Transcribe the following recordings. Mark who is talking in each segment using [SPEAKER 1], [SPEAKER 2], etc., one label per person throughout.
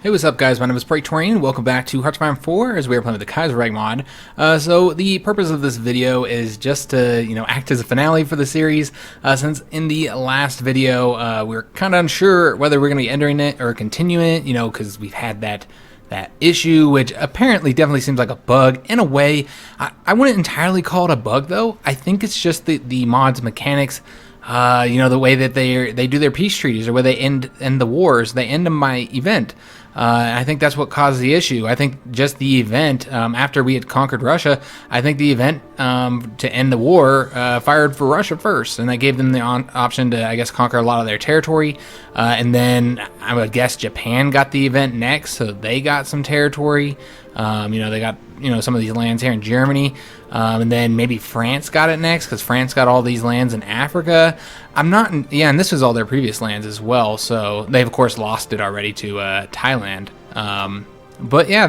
[SPEAKER 1] Hey, what's up guys, my name is Praetorian, welcome back to HOI4 as we are playing with the Kaiserreich mod. So the purpose of this video is just to, act as a finale for the series, since in the last video we were kind of unsure whether we're going to be entering it or continuing it, because we've had that issue, which apparently definitely seems like a bug in a way. I wouldn't entirely call it a bug though. I think it's just the mod's mechanics. The way that they do their peace treaties, or where they end the wars, they end them by event. I think that's what caused the issue. I think just the event, after we had conquered Russia, I think the event to end the war fired for Russia first, and that gave them the option to, I guess, conquer a lot of their territory. And then I would guess Japan got the event next, so they got some territory. They got some of these lands here in Germany, and then maybe France got it next because France got all these lands in Africa. And this was all their previous lands as well, so they've of course lost it already to Thailand. But yeah,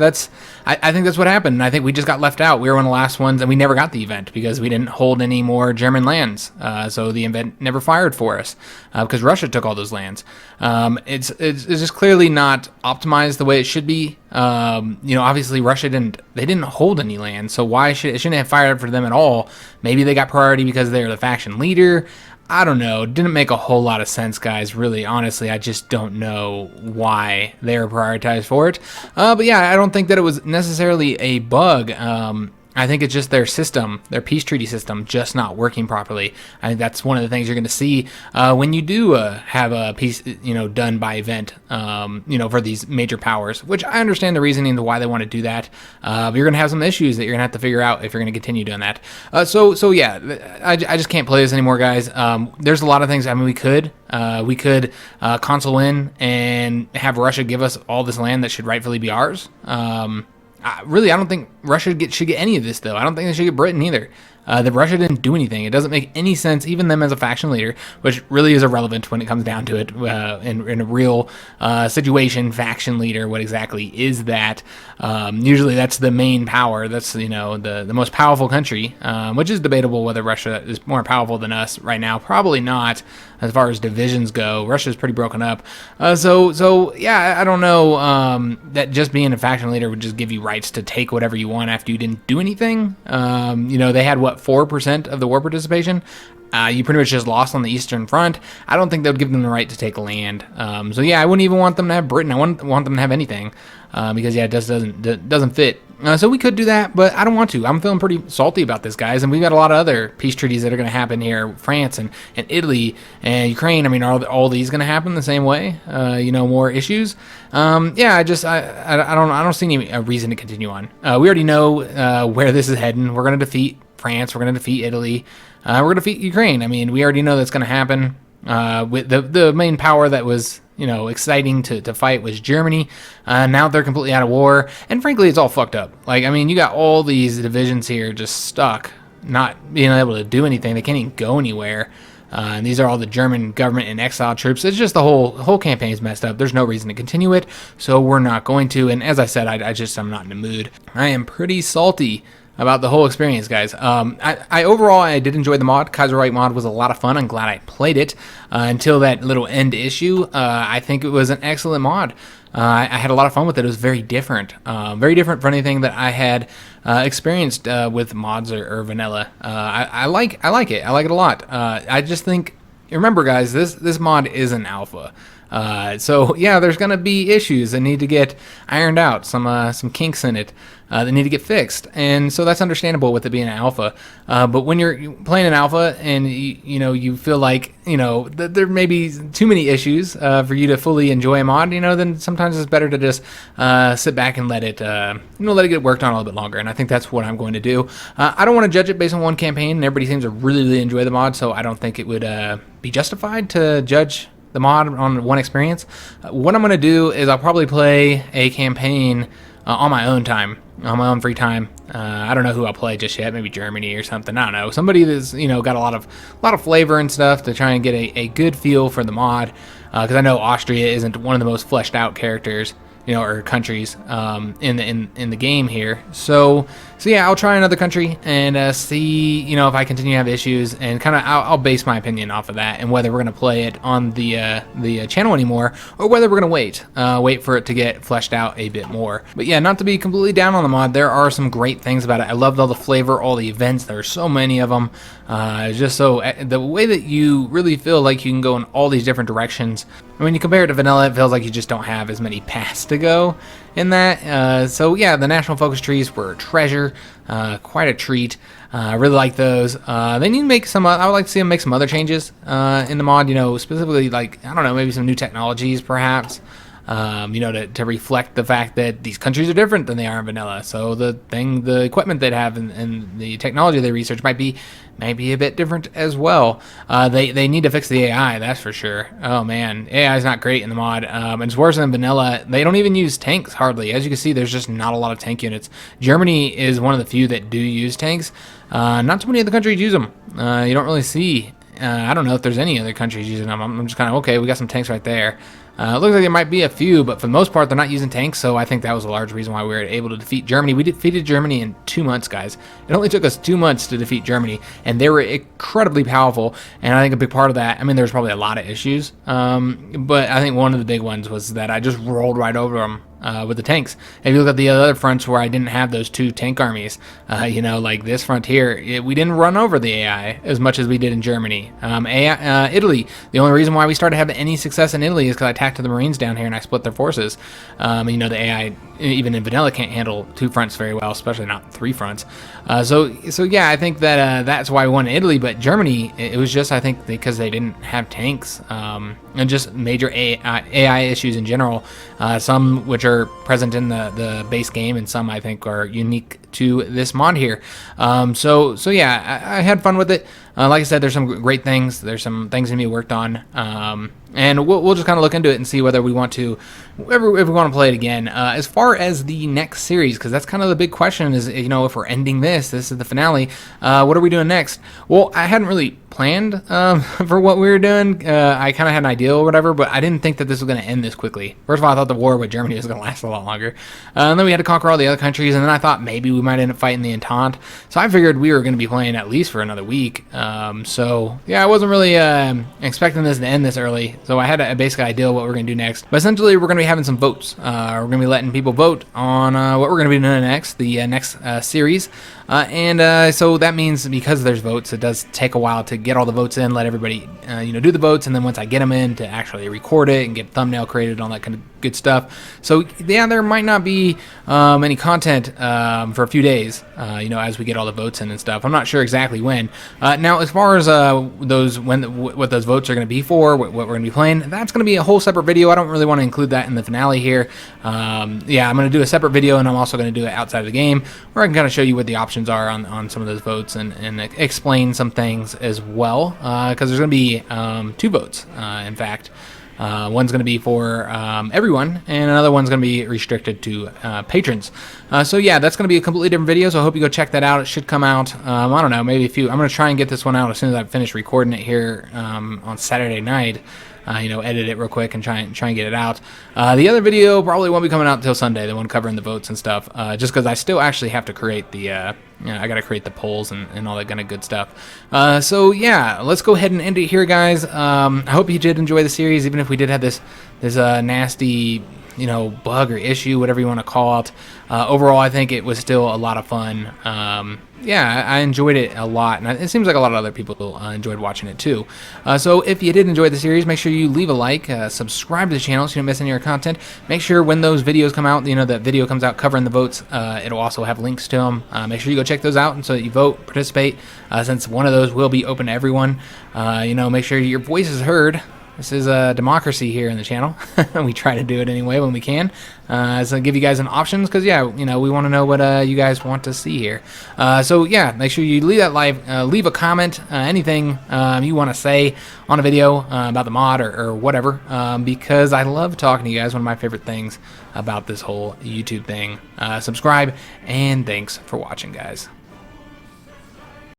[SPEAKER 1] I think that's what happened. And I think we just got left out. We were one of the last ones, and we never got the event because we didn't hold any more German lands. So the event never fired for us because Russia took all those lands. It's just clearly not optimized the way it should be. Obviously Russia didn't hold any land, so why it shouldn't have fired for them at all? Maybe they got priority because they're the faction leader. I don't know. It didn't make a whole lot of sense, guys. Really, honestly, I just don't know why they were prioritized for it. But yeah, I don't think that it was necessarily a bug. I think it's just their system, their peace treaty system, just not working properly. I think that's one of the things you're going to see when you do have a peace, done by event, for these major powers. Which I understand the reasoning to why they want to do that. But you're going to have some issues that you're going to have to figure out if you're going to continue doing that. So yeah, I just can't play this anymore, guys. There's a lot of things. I mean, we could console in and have Russia give us all this land that should rightfully be ours. I don't think Russia should get any of this, though. I don't think they should get Britain either. That Russia didn't do anything. It doesn't make any sense, even them as a faction leader, which really is irrelevant when it comes down to it. In a real situation, faction leader, what exactly is that? Usually that's the main power. That's, the most powerful country, which is debatable whether Russia is more powerful than us right now. Probably not, as far as divisions go. Russia's pretty broken up. So yeah, I don't know that just being a faction leader would just give you rights to take whatever you want after you didn't do anything. They had, 4% of the war participation. You pretty much just lost on the Eastern Front. I don't think they would give them the right to take land. So yeah, I wouldn't even want them to have Britain. I want them to have anything because yeah, it just doesn't fit. So we could do that, but I don't want to. I'm feeling pretty salty about this, guys, and we've got a lot of other peace treaties that are going to happen here. France and Italy and Ukraine. I mean, are all these going to happen the same way? More issues. Yeah, I don't see any reason to continue on. We already know where this is heading. We're going to defeat France. We're going to defeat Italy. We're going to defeat Ukraine. I mean, we already know that's going to happen. With the main power that was, exciting to fight was Germany. Now they're completely out of war. And frankly, it's all fucked up. You got all these divisions here just stuck, not being able to do anything. They can't even go anywhere. And these are all the German government and exile troops. It's just the whole campaign is messed up. There's no reason to continue it, so we're not going to. And as I said, I'm not in the mood. I am pretty salty about the whole experience, guys. Overall, I did enjoy the mod. Kaiserreich mod was a lot of fun. I'm glad I played it until that little end issue. I think it was an excellent mod. I had a lot of fun with it. It was very different from anything that I had experienced with mods or vanilla. I like it. I like it a lot. I just think, remember, guys, this mod is an alpha. So yeah, there's gonna be issues that need to get ironed out, some kinks in it that need to get fixed, and so that's understandable with it being an alpha. But when you're playing an alpha and you feel like that there may be too many issues for you to fully enjoy a mod, then sometimes it's better to just sit back and let it get worked on a little bit longer. And I think that's what I'm going to do. I don't want to judge it based on one campaign, and everybody seems to really enjoy the mod, so I don't think it would be justified to judge the mod on one experience. What I'm going to do is I'll probably play a campaign on my own time, on my own free time. I don't know who I'll play just yet. Maybe Germany or something. I don't know. Somebody that's got a lot of flavor and stuff to try and get a good feel for the mod. Because I know Austria isn't one of the most fleshed out characters or countries in the game here. So yeah, I'll try another country and see, if I continue to have issues, and kind of I'll base my opinion off of that, and whether we're gonna play it on the channel anymore, or whether we're gonna wait for it to get fleshed out a bit more. But yeah, not to be completely down on the mod, there are some great things about it. I loved all the flavor, all the events. There are so many of them. Just so the way that you really feel like you can go in all these different directions. When you compare it to vanilla, it feels like you just don't have as many paths to go in that. So yeah, the national focus trees were a treasure, quite a treat. I really like those. They need to make some. I would like to see them make some other changes in the mod. Specifically, like, I don't know, maybe some new technologies, perhaps. To reflect the fact that these countries are different than they are in vanilla. So the equipment they'd have and the technology they research might be a bit different as well. They need to fix the AI, that's for sure. Oh man, AI is not great in the mod. It's worse than vanilla. They don't even use tanks hardly. As you can see, there's just not a lot of tank units. Germany is one of the few that do use tanks. Not too many other countries use them. You don't really see. I don't know if there's any other countries using them. I'm just kind of, okay, we got some tanks right there. It looks like there might be a few, but for the most part, they're not using tanks, so I think that was a large reason why we were able to defeat Germany. We defeated Germany in 2 months, guys. It only took us 2 months to defeat Germany, and they were incredibly powerful, and I think a big part of that, there's probably a lot of issues, but I think one of the big ones was that I just rolled right over them. With the tanks. If you look at the other fronts where I didn't have those 2 tank armies, like this front here, we didn't run over the AI as much as we did in Germany. Italy, the only reason why we started having any success in Italy is because I attacked the Marines down here and I split their forces. The AI, even in vanilla, can't handle 2 fronts very well, especially not 3 fronts. So yeah, I think that that's why we won in Italy, but Germany, it was just, I think, because they didn't have tanks, and just major AI issues in general, some which are present in the base game, and some I think are unique to this mod here. So yeah, I had fun with it. Like I said, there's some great things. There's some things that need to be worked on, and we'll just kind of look into it and see whether we want to, if we want to play it again. As far as the next series, because that's kind of the big question, is if we're ending this is the finale. What are we doing next? Well, I hadn't really planned for what we were doing. I kind of had an idea or whatever, but I didn't think that this was going to end this quickly. First of all, I thought the war with Germany was going to last a lot longer, and then we had to conquer all the other countries, and then I thought maybe we might end up fighting the Entente. So I figured we were going to be playing at least for another week. So yeah, I wasn't really expecting this to end this early, so I had a basic idea of what we're going to do next. But essentially, we're going to be having some votes. We're going to be letting people vote on what we're going to be doing next, the next series. So that means because there's votes, it does take a while to get all the votes in, let everybody do the votes, and then once I get them in, to actually record it and get thumbnail created and all that kind of good stuff. So yeah, there might not be any content for a few days, as we get all the votes in and stuff. I'm not sure exactly when. Now, as far as what those votes are going to be for, what we're going to be playing, that's going to be a whole separate video. I don't really want to include that in the finale here. Yeah, I'm going to do a separate video, and I'm also going to do it outside of the game, where I can kind of show you what the options are on some of those votes, and explain some things as well, because there's going to be 2 votes, in fact. One's going to be for everyone, and another one's going to be restricted to patrons. So yeah, that's going to be a completely different video, so I hope you go check that out. It should come out, I don't know, maybe I'm going to try and get this one out as soon as I finish recording it here on Saturday night. Edit it real quick and try and get it out. The other video probably won't be coming out until Sunday, the one covering the votes and stuff, just because I still actually have to create the, I got to create the polls and all that kind of good stuff. So yeah, let's go ahead and end it here, guys. I hope you did enjoy the series, even if we did have this nasty, bug or issue, whatever you want to call it. Overall, I think it was still a lot of fun. Yeah, I enjoyed it a lot, and it seems like a lot of other people enjoyed watching it too. So if you did enjoy the series, make sure you leave a like, subscribe to the channel so you don't miss any of our content. Make sure when those videos come out, that video comes out covering the votes, it'll also have links to them. Make sure you go check those out, and so that you vote, participate, since one of those will be open to everyone. Make sure your voice is heard. This is a democracy here in the channel. We try to do it anyway when we can. So give you guys an options, because yeah, we want to know what you guys want to see here. So yeah, make sure you leave that leave a comment, anything you want to say on a video about the mod or whatever, because I love talking to you guys. One of my favorite things about this whole YouTube thing. Subscribe, and thanks for watching, guys.